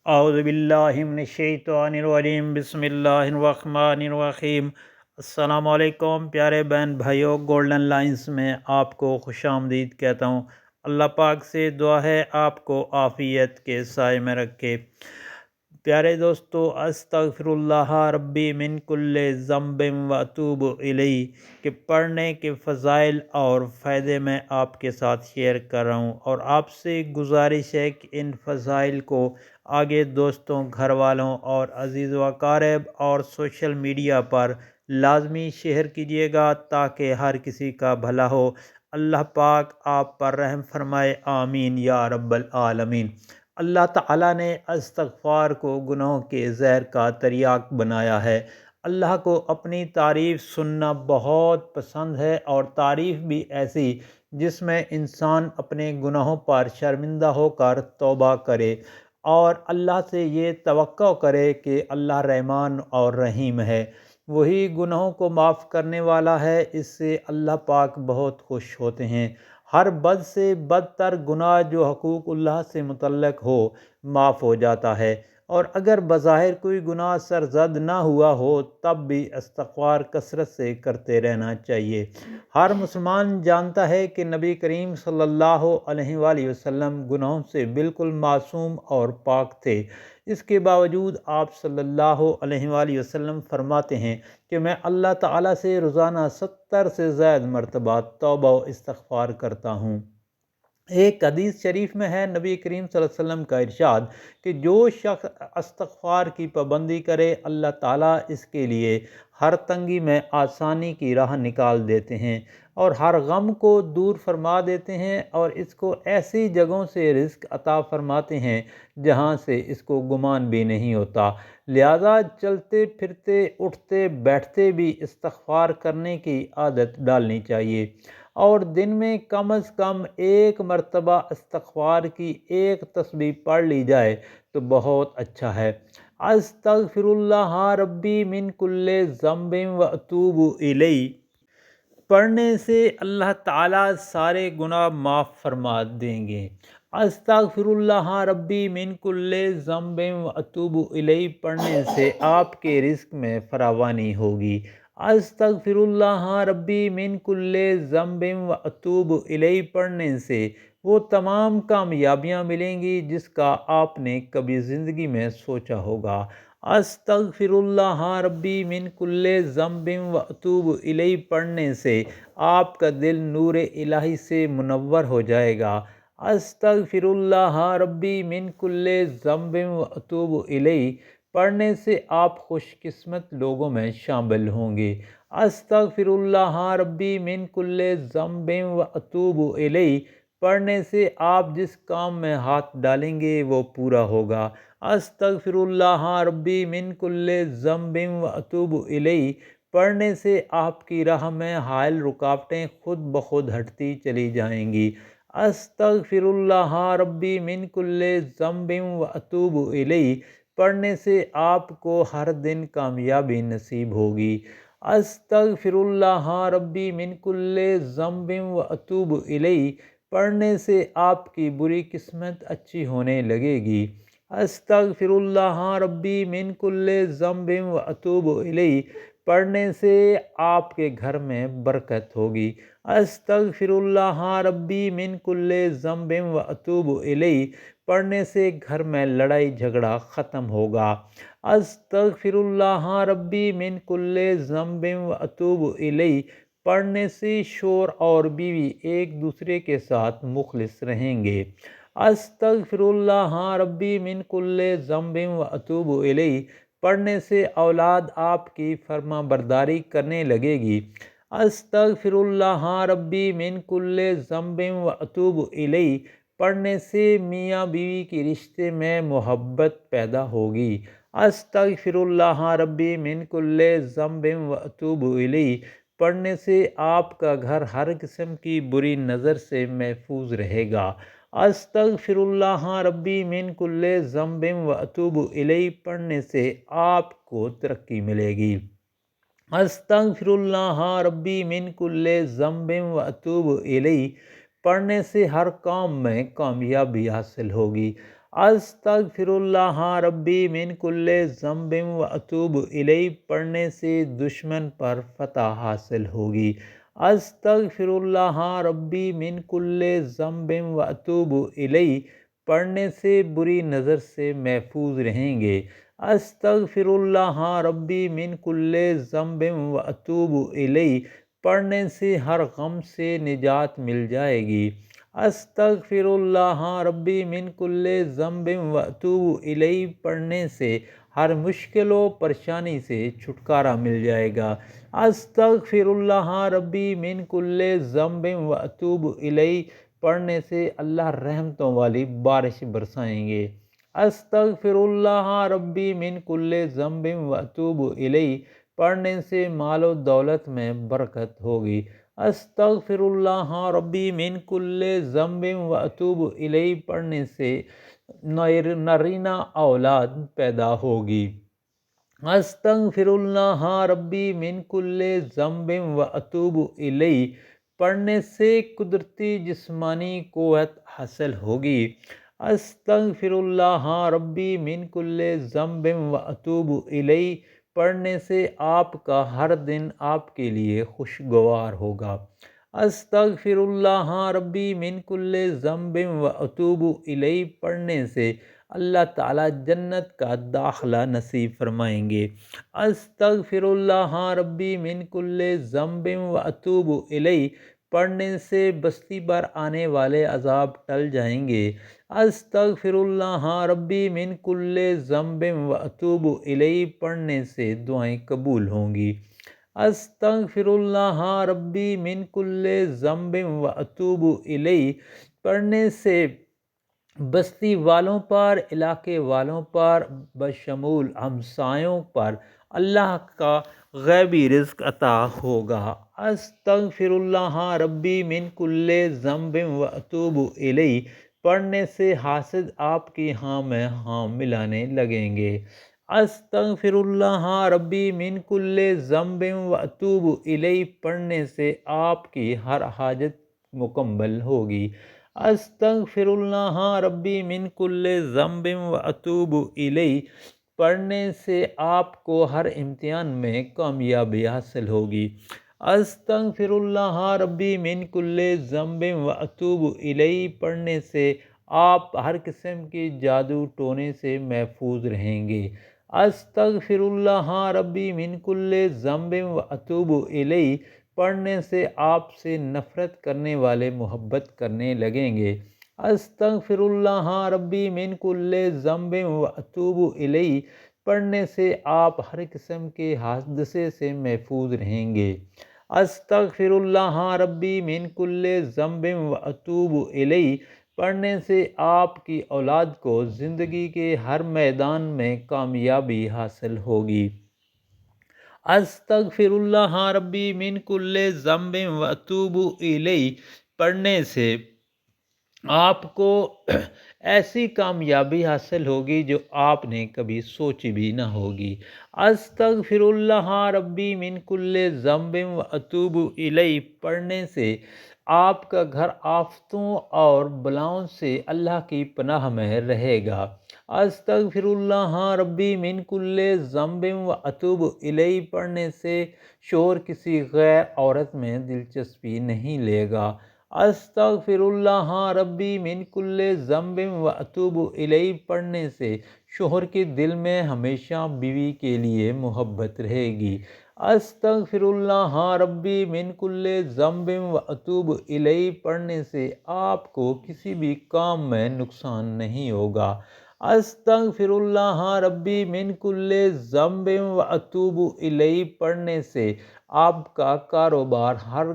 اعوذ باللہ من الشیطان الرجیم بسم اللہ الرحمن الرحیم۔ السلام علیکم پیارے بہن بھائیوں، گولڈن لائنز میں آپ کو خوش آمدید کہتا ہوں۔ اللہ پاک سے دعا ہے آپ کو عافیت کے سائے میں رکھے۔ پیارے دوستو، استغفر اللہ ربی من کل ذنب و اتوب الیہ کہ پڑھنے کے فضائل اور فائدے میں آپ کے ساتھ شیئر کر رہا ہوں، اور آپ سے گزارش ہے کہ ان فضائل کو آگے دوستوں، گھر والوں اور عزیز و اقارب اور سوشل میڈیا پر لازمی شیئر کیجیے گا تاکہ ہر کسی کا بھلا ہو۔ اللہ پاک آپ پر رحم فرمائے، آمین یا رب العالمین۔ اللہ تعالیٰ نے استغفار کو گناہوں کے زہر کا تریاق بنایا ہے۔ اللہ کو اپنی تعریف سننا بہت پسند ہے، اور تعریف بھی ایسی جس میں انسان اپنے گناہوں پر شرمندہ ہو کر توبہ کرے اور اللہ سے یہ توقع کرے کہ اللہ رحمان اور رحیم ہے، وہی گناہوں کو معاف کرنے والا ہے۔ اس سے اللہ پاک بہت خوش ہوتے ہیں۔ ہر بد سے بدتر گناہ جو حقوق اللہ سے متعلق ہو معاف ہو جاتا ہے، اور اگر بظاہر کوئی گناہ سرزد نہ ہوا ہو تب بھی استغفار کثرت سے کرتے رہنا چاہیے۔ ہر مسلمان جانتا ہے کہ نبی کریم صلی اللہ علیہ وآلہ وسلم گناہوں سے بالکل معصوم اور پاک تھے۔ اس کے باوجود آپ صلی اللہ علیہ وآلہ وسلم فرماتے ہیں کہ میں اللہ تعالیٰ سے روزانہ 70 سے زائد مرتبہ توبہ و استغفار کرتا ہوں۔ ایک حدیث شریف میں ہے، نبی کریم صلی اللہ علیہ وسلم کا ارشاد کہ جو شخص استغفار کی پابندی کرے، اللہ تعالیٰ اس کے لیے ہر تنگی میں آسانی کی راہ نکال دیتے ہیں اور ہر غم کو دور فرما دیتے ہیں، اور اس کو ایسی جگہوں سے رزق عطا فرماتے ہیں جہاں سے اس کو گمان بھی نہیں ہوتا۔ لہذا چلتے پھرتے، اٹھتے بیٹھتے بھی استغفار کرنے کی عادت ڈالنی چاہیے، اور دن میں کم از کم ایک مرتبہ استغفار کی ایک تسبیح پڑھ لی جائے تو بہت اچھا ہے۔ استغفر اللہ ربی من کل ذنب و اتوب الیہ پڑھنے سے اللہ تعالیٰ سارے گناہ معاف فرما دیں گے۔ استغفر اللہ ربی من کل ذنب و اتوب الیہ پڑھنے سے آپ کے رزق میں فراوانی ہوگی۔ استغفر اللہ ربی من کل ذنب و اتوب الیہ پڑھنے سے وہ تمام کامیابیاں ملیں گی جس کا آپ نے کبھی زندگی میں سوچا ہوگا۔ استغفر اللہ ربی من کل ذنب و اتوب الیہ پڑھنے سے آپ کا دل نور الہی سے منور ہو جائے گا۔ استغفر اللہ ربی من کل ذنب و اتوب الیہ پڑھنے سے آپ خوش قسمت لوگوں میں شامل ہوں گے۔ استغفر اللہ ربی من کل ذنب و اتوب الیہ پڑھنے سے آپ جس کام میں ہاتھ ڈالیں گے وہ پورا ہوگا۔ استغفر اللہ ربی من کل ذنب و اتوب الیہ پڑھنے سے آپ کی راہ میں حائل رکاوٹیں خود بخود ہٹتی چلی جائیں گی۔ استغفر اللہ ربی من کل ذنب و اتوب الیہ پڑھنے سے آپ کو ہر دن کامیابی نصیب ہوگی۔ استغفر اللہ ربی من کل ذنب و اتوب الیہ پڑھنے سے آپ کی بری قسمت اچھی ہونے لگے گی۔ استغفر اللہ ربی من کل ذنب و اتوب الیہ پڑھنے سے آپ کے گھر میں برکت ہوگی۔ استغفر اللہ ربی من کل ذنب و اتوب الیہ پڑھنے سے گھر میں لڑائی جھگڑا ختم ہوگا۔ استغفر اللہ ربی من کل ذنب و اتوب الیہ پڑھنے سے شوہر اور بیوی ایک دوسرے کے ساتھ مخلص رہیں گے۔ استغفر اللہ ربی من کل ذنب و اتوب الیہ پڑھنے سے اولاد آپ کی فرما برداری کرنے لگے گی۔ استغفر اللہ ربی من کل ذنب و اتوب الیہ پڑھنے سے میاں بیوی کے رشتے میں محبت پیدا ہوگی۔ استغفر اللہ ربی من کل ذنب و اتوب الیہ پڑھنے سے آپ کا گھر ہر قسم کی بری نظر سے محفوظ رہے گا۔ استغفر اللہ ربی من کل ذنب و اتوب الیہ پڑھنے سے آپ کو ترقی ملے گی۔ استغفر اللہ ربی من کل ذنب و اتوب الیہ پڑھنے سے ہر کام میں کامیابی حاصل ہوگی۔ استغفراللہ ربی من کل ذنب و اتوب الیہ پڑھنے سے دشمن پر فتح حاصل ہوگی۔ استغفراللہ ربی من کل ذنب و اتوب الیہ پڑھنے سے بری نظر سے محفوظ رہیں گے۔ استغفراللہ ربی من کل ذنب و اتوب الیہ پڑھنے سے ہر غم سے نجات مل جائے گی۔ استغفراللہ ربی من کل ذنب و اتوب الیہ پڑھنے سے ہر مشکل و پریشانی سے چھٹکارا مل جائے گا۔ استغفراللہ ربی من کل ذنب و اتوب الیہ پڑھنے سے اللہ رحمتوں والی بارش برسائیں گے۔ استغفراللہ ربی من کل ذنب و اتوب الیہ پڑھنے سے مال و دولت میں برکت ہوگی۔ استغفراللہ ربی من کل ذنب و اتوب الیہ پڑھنے سے نرینہ اولاد پیدا ہوگی۔ استغفراللہ ربی من کل ذنب و اتوب الیہ پڑھنے سے قدرتی جسمانی قوت حاصل ہوگی۔ استغفراللہ ربی من کل ذنب و اتوب الیہ پڑھنے سے آپ کا ہر دن آپ کے لیے خوشگوار ہوگا۔ استغفراللہ ربی من کل ذنب و اتوب الیہ پڑھنے سے اللہ تعالیٰ جنت کا داخلہ نصیب فرمائیں گے۔ استغفراللہ ربی من کل ذنب و اتوب الیہ پڑھنے سے بستی پر آنے والے عذاب ٹل جائیں گے۔ استغفراللہ ربی من کل ذنب و اتوب الیہ پڑھنے سے دعائیں قبول ہوں گی۔ استغفراللہ ربی من کل ذنب و اتوب الیہ پڑھنے سے بستی والوں پر، علاقے والوں پر بشمول ہمسایوں پر اللہ کا غیبی رزق عطا ہوگا۔ استغفراللہ ربی من کل ذنب و اتوب الیہ پڑھنے سے حاسد آپ کی ہاں میں ہاں ملانے لگیں گے۔ استغفراللہ ربی من کل ذنب و اتوب الیہ پڑھنے سے آپ کی ہر حاجت مکمل ہوگی۔ استغفراللہ ربی من کل ذنب و اتوب الیہ پڑھنے سے آپ کو ہر امتحان میں کامیابی حاصل ہوگی۔ استغفراللہ ربی من کل ذنب و اتوب الیہ پڑھنے سے آپ ہر قسم کی جادو ٹونے سے محفوظ رہیں گے۔ استغفراللہ ربی من کل ذنب و اتوب الیہ پڑھنے سے آپ سے نفرت کرنے والے محبت کرنے لگیں گے۔ استغفراللہ ربی من کل ذنب و اتوب الیہ پڑھنے سے آپ ہر قسم کے حادثے سے محفوظ رہیں گے۔ استغفراللہ ربی من کل ذنب و اتوب الیہ پڑھنے سے آپ کی اولاد کو زندگی کے ہر میدان میں کامیابی حاصل ہوگی۔ استغفراللہ ربی من کل ذنب و اتوب الیہ پڑھنے سے آپ کو ایسی کامیابی حاصل ہوگی جو آپ نے کبھی سوچی بھی نہ ہوگی۔ استغفراللہ ربی من کل ذنب و اتوب الیہ پڑھنے سے آپ کا گھر آفتوں اور بلاؤں سے اللہ کی پناہ میں رہے گا۔ استغفراللہ ربی من کل ذنب و اتوب الیہ پڑھنے سے شوہر کسی غیر عورت میں دلچسپی نہیں لے گا۔ استغفراللہ ربی من کل ذنب و اتوب الیہ پڑھنے سے شوہر کے دل میں ہمیشہ بیوی کے لیے محبت رہے گی۔ استغفراللہ ربی من کل ذنب و اتوب الیہ پڑھنے سے آپ کو کسی بھی کام میں نقصان نہیں ہوگا۔ استغفراللہ ربی من کل ذنب و اتوب الیہ پڑھنے سے آپ کا کاروبار ہر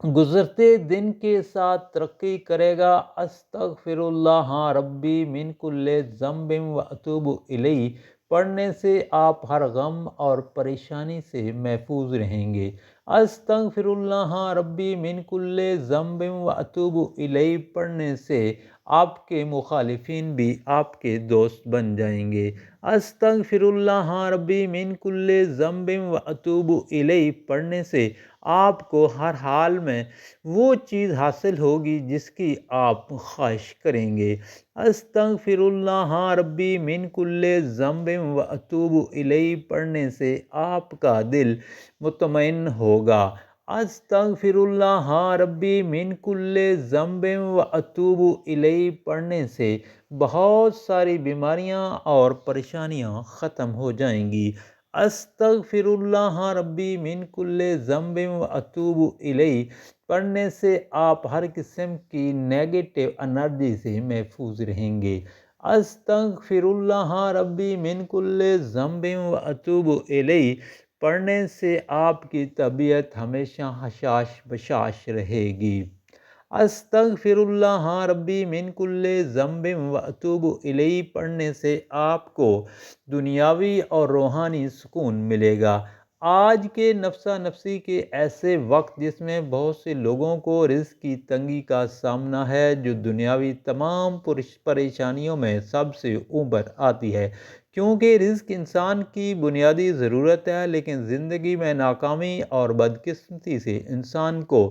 گزرتے دن کے ساتھ ترقی کرے گا۔ استغفراللہ ربی من کل ذنب و اتوب الیہ پڑھنے سے آپ ہر غم اور پریشانی سے محفوظ رہیں گے۔ استغفراللہ ربی من کل ذنب و اتوب الیہ پڑھنے سے آپ کے مخالفین بھی آپ کے دوست بن جائیں گے۔ استغفر اللہ ربی من کل ذنب و اتوب الیہ پڑھنے سے آپ کو ہر حال میں وہ چیز حاصل ہوگی جس کی آپ خواہش کریں گے۔ استغفر اللہ ربی من کل ذنب و اتوب الیہ پڑھنے سے آپ کا دل مطمئن ہوگا۔ استغفر اللہ ربی من کل ذنب و اتوب الیہ پڑھنے سے بہت ساری بیماریاں اور پریشانیاں ختم ہو جائیں گی۔ استغفر اللہ ربی من کل ذنب و اتوب الیہ پڑھنے سے آپ ہر قسم کی نیگیٹو انرجی سے محفوظ رہیں گے۔ استغفر اللہ ربی من کل ذنب و اتوب الیہ پڑھنے سے آپ کی طبیعت ہمیشہ حشاش بشاش رہے گی۔ استغفر اللہ ربی من کل ذنب و اتوب الیہ پڑھنے سے آپ کو دنیاوی اور روحانی سکون ملے گا۔ آج کے نفسا نفسی کے ایسے وقت جس میں بہت سے لوگوں کو رزق کی تنگی کا سامنا ہے، جو دنیاوی تمام پریشانیوں میں سب سے اوپر آتی ہے، کیونکہ رزق انسان کی بنیادی ضرورت ہے، لیکن زندگی میں ناکامی اور بدقسمتی سے انسان کو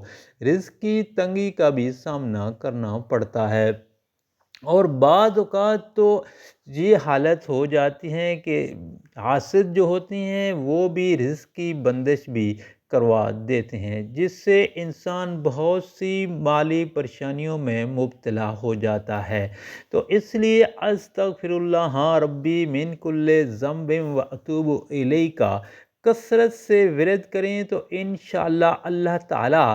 رزق کی تنگی کا بھی سامنا کرنا پڑتا ہے۔ اور بعض اوقات تو یہ حالت ہو جاتی ہے کہ حاسد جو ہوتی ہیں وہ بھی رزق کی بندش بھی کروا دیتے ہیں، جس سے انسان بہت سی مالی پریشانیوں میں مبتلا ہو جاتا ہے۔ تو اس لیے استغفر اللہ ربی من کل ذنب و اتوب الیہ کا کثرت سے ورد کریں تو انشاءاللہ اللہ تعالیٰ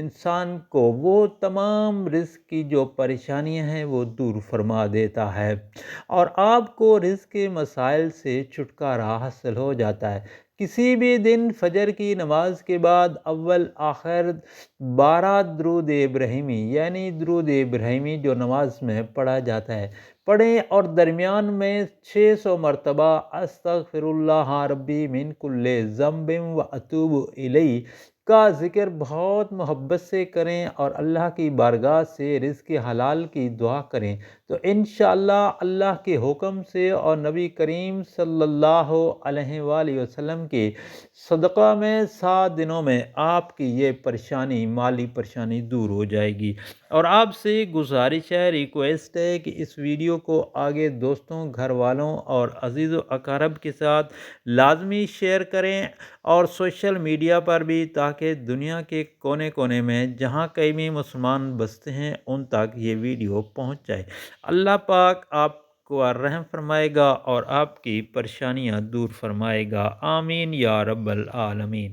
انسان کو وہ تمام رزق کی جو پریشانیاں ہیں وہ دور فرما دیتا ہے، اور آپ کو رزق کے مسائل سے چھٹکارا حاصل ہو جاتا ہے۔ کسی بھی دن فجر کی نماز کے بعد اول آخر 12 درود ابراہیمی یعنی درود ابراہیمی جو نماز میں پڑھا جاتا ہے پڑھیں، اور درمیان میں 600 مرتبہ استغفر اللہ ربی من کل ذنب و اتوب الیہ کا ذکر بہت محبت سے کریں، اور اللہ کی بارگاہ سے رزق حلال کی دعا کریں، تو انشاءاللہ اللہ کے حکم سے اور نبی کریم صلی اللہ علیہ وآلہ وسلم کے صدقہ میں 7 دنوں میں آپ کی یہ پریشانی مالی پریشانی دور ہو جائے گی۔ اور آپ سے گزارش ہے، ریکویسٹ ہے کہ اس ویڈیو کو آگے دوستوں، گھر والوں اور عزیز و اقارب کے ساتھ لازمی شیئر کریں، اور سوشل میڈیا پر بھی، تاکہ دنیا کے کونے کونے میں جہاں کہیں بھی مسلمان بستے ہیں ان تک یہ ویڈیو پہنچ جائے۔ اللہ پاک آپ کو رحم فرمائے گا اور آپ کی پریشانیاں دور فرمائے گا۔ آمین یا رب العالمین۔